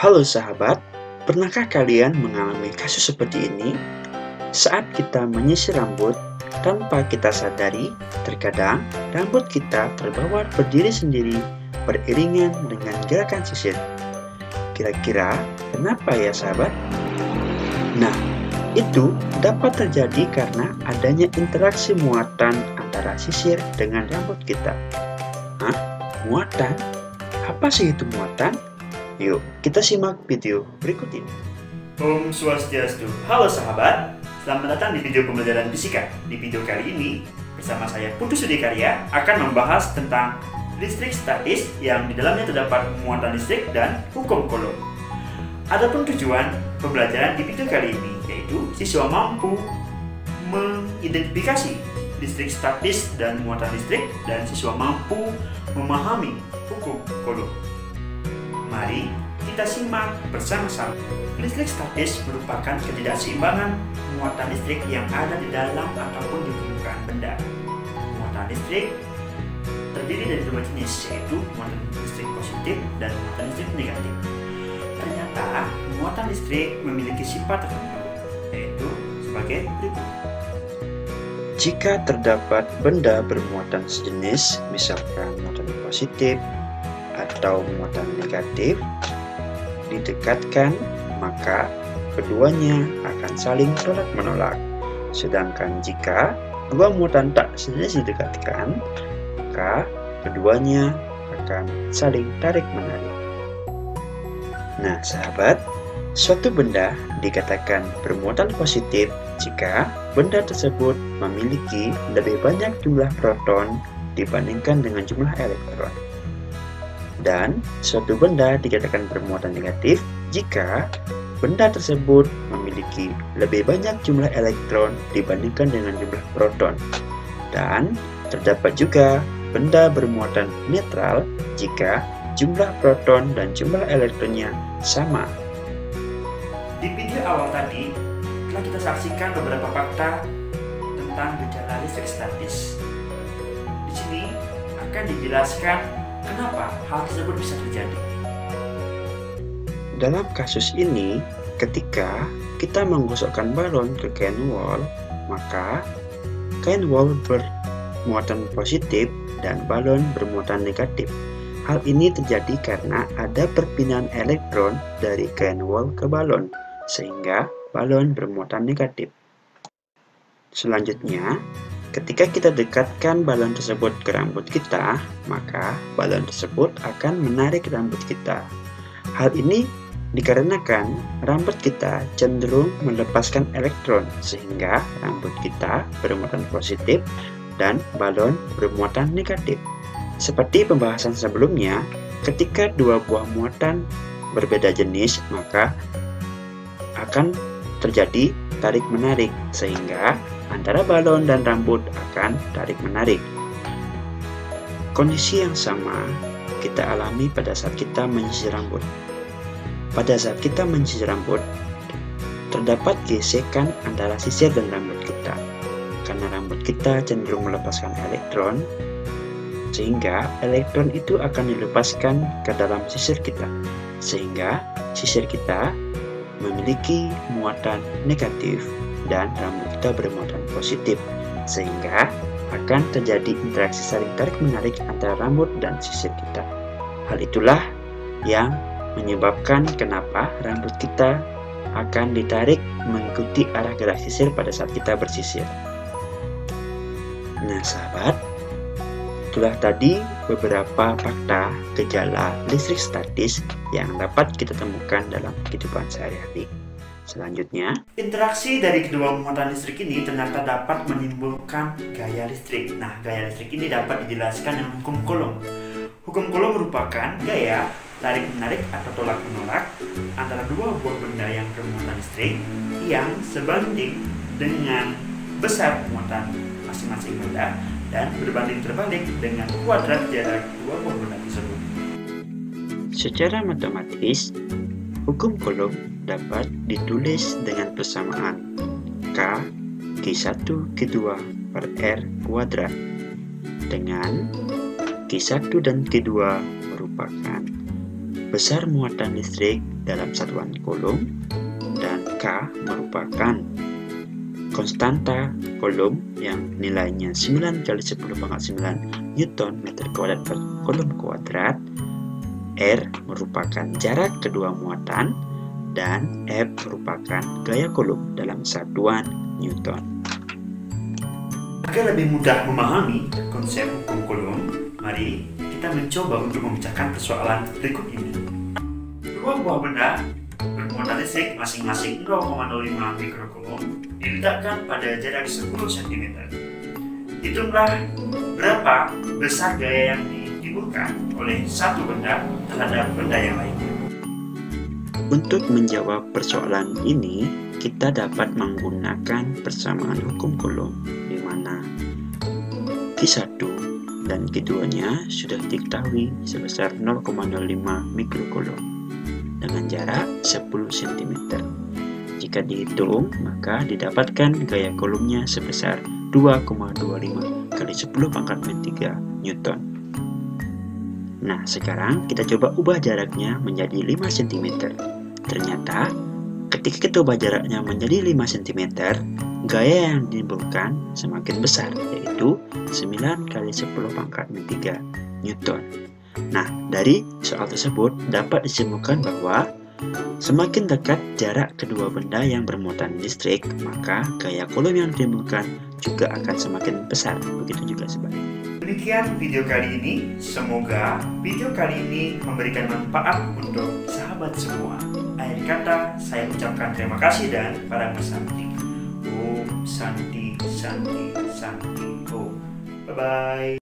Halo sahabat, pernahkah kalian mengalami kasus seperti ini? Saat kita menyisir rambut, tanpa kita sadari, terkadang rambut kita terbawa berdiri sendiri beriringan dengan gerakan sisir. Kira-kira kenapa ya sahabat? Nah, itu dapat terjadi karena adanya interaksi muatan antara sisir dengan rambut kita. Hah? Muatan? Apa sih itu muatan? Yuk, kita simak video berikut ini. Om Swastiastu. Halo sahabat, selamat datang di video pembelajaran fisika. Di video kali ini, bersama saya Putu Sudikarya akan membahas tentang listrik statis yang di dalamnya terdapat muatan listrik dan hukum Coulomb. Adapun tujuan pembelajaran di video kali ini yaitu siswa mampu mengidentifikasi listrik statis dan muatan listrik dan siswa mampu memahami hukum Coulomb. Mari kita simak bersama-sama. Listrik statis merupakan ketidakseimbangan muatan listrik yang ada di dalam ataupun di permukaan benda. Muatan listrik terdiri dari dua jenis, yaitu muatan listrik positif dan muatan listrik negatif. Ternyata muatan listrik memiliki sifat tertentu, yaitu sebagai berikut. Jika terdapat benda bermuatan sejenis, misalkan muatan positif atau muatan negatif, didekatkan, maka keduanya akan saling tolak-menolak. Sedangkan jika dua muatan tak sejenis didekatkan, maka keduanya akan saling tarik-menarik. Nah, sahabat, suatu benda dikatakan bermuatan positif jika benda tersebut memiliki lebih banyak jumlah proton dibandingkan dengan jumlah elektron. Dan suatu benda dikatakan bermuatan negatif jika benda tersebut memiliki lebih banyak jumlah elektron dibandingkan dengan jumlah proton. Dan terdapat juga benda bermuatan netral jika jumlah proton dan jumlah elektronnya sama. Di video awal tadi telah kita saksikan beberapa fakta tentang gejala listrik statis. Di sini akan dijelaskan kenapa hal tersebut bisa terjadi. Dalam kasus ini, ketika kita menggosokkan balon ke kain wol, maka kain wol bermuatan positif dan balon bermuatan negatif. Hal ini terjadi karena ada perpindahan elektron dari kain wol ke balon, sehingga balon bermuatan negatif. Selanjutnya, ketika kita dekatkan balon tersebut ke rambut kita, maka balon tersebut akan menarik rambut kita. Hal ini dikarenakan rambut kita cenderung melepaskan elektron, sehingga rambut kita bermuatan positif dan balon bermuatan negatif. Seperti pembahasan sebelumnya, ketika dua buah muatan berbeda jenis, maka akan terjadi tarik-menarik, sehingga antara balon dan rambut akan tarik-menarik. Kondisi yang sama kita alami pada saat kita menyisir rambut. Pada saat kita menyisir rambut, terdapat gesekan antara sisir dan rambut kita. Karena rambut kita cenderung melepaskan elektron, sehingga elektron itu akan dilepaskan ke dalam sisir kita. Sehingga sisir kita memiliki muatan negatif dan rambut kita bermuatan positif, sehingga akan terjadi interaksi saling tarik-menarik antara rambut dan sisir kita. Hal itulah yang menyebabkan kenapa rambut kita akan ditarik mengikuti arah gerak sisir pada saat kita bersisir. Nah sahabat, itulah tadi beberapa fakta gejala listrik statis yang dapat kita temukan dalam kehidupan sehari-hari. Selanjutnya, interaksi dari kedua muatan listrik ini ternyata dapat menimbulkan gaya listrik. Nah, gaya listrik ini dapat dijelaskan dengan hukum Coulomb. Hukum Coulomb merupakan gaya tarik-menarik atau tolak-menolak antara dua buah benda yang bermuatan listrik yang sebanding dengan besar muatan masing-masing benda dan berbanding terbalik dengan kuadrat jarak dua buah benda tersebut. Secara matematis, hukum Coulomb dapat ditulis dengan persamaan K Q1 Q2 per R kuadrat, dengan Q1 dan Q2 merupakan besar muatan listrik dalam satuan Coulomb dan K merupakan konstanta Coulomb yang nilainya 9 kali 10 pangkat 9 Newton meter kuadrat per Coulomb kuadrat. R merupakan jarak kedua muatan dan F merupakan gaya Coulomb dalam satuan Newton. Agar lebih mudah memahami konsep hukum Coulomb, mari kita mencoba untuk memecahkan persoalan berikut ini. Dua buah benda bermuatan listrik masing-masing 0,05 mikrocoulomb diletakkan pada jarak 10 cm. Hitunglah berapa besar gaya yang ditimbulkan oleh satu benda terhadap benda yang lainnya. Untuk menjawab persoalan ini, kita dapat menggunakan persamaan hukum Coulomb, di mana Q1 dan Q2-nya sudah diketahui sebesar 0,05 mikrocoulomb dengan jarak 10 cm. Jika dihitung, maka didapatkan gaya Coulombnya sebesar 2,25 kali 10 pangkat 3 Newton. Nah, sekarang kita coba ubah jaraknya menjadi 5 cm. Ternyata, ketika kita ubah jaraknya menjadi 5 cm, gaya yang ditimbulkan semakin besar, yaitu 9 kali 10 pangkat 3 Newton. Nah, dari soal tersebut dapat disimpulkan bahwa semakin dekat jarak kedua benda yang bermuatan listrik, maka gaya Coulomb yang ditimbulkan juga akan semakin besar. Begitu juga sebaliknya. Demikian video kali ini. Semoga video kali ini memberikan manfaat untuk sahabat semua. Akhir kata, saya ucapkan terima kasih dan para Santi. Om Santi Santi Santi Om. Bye bye.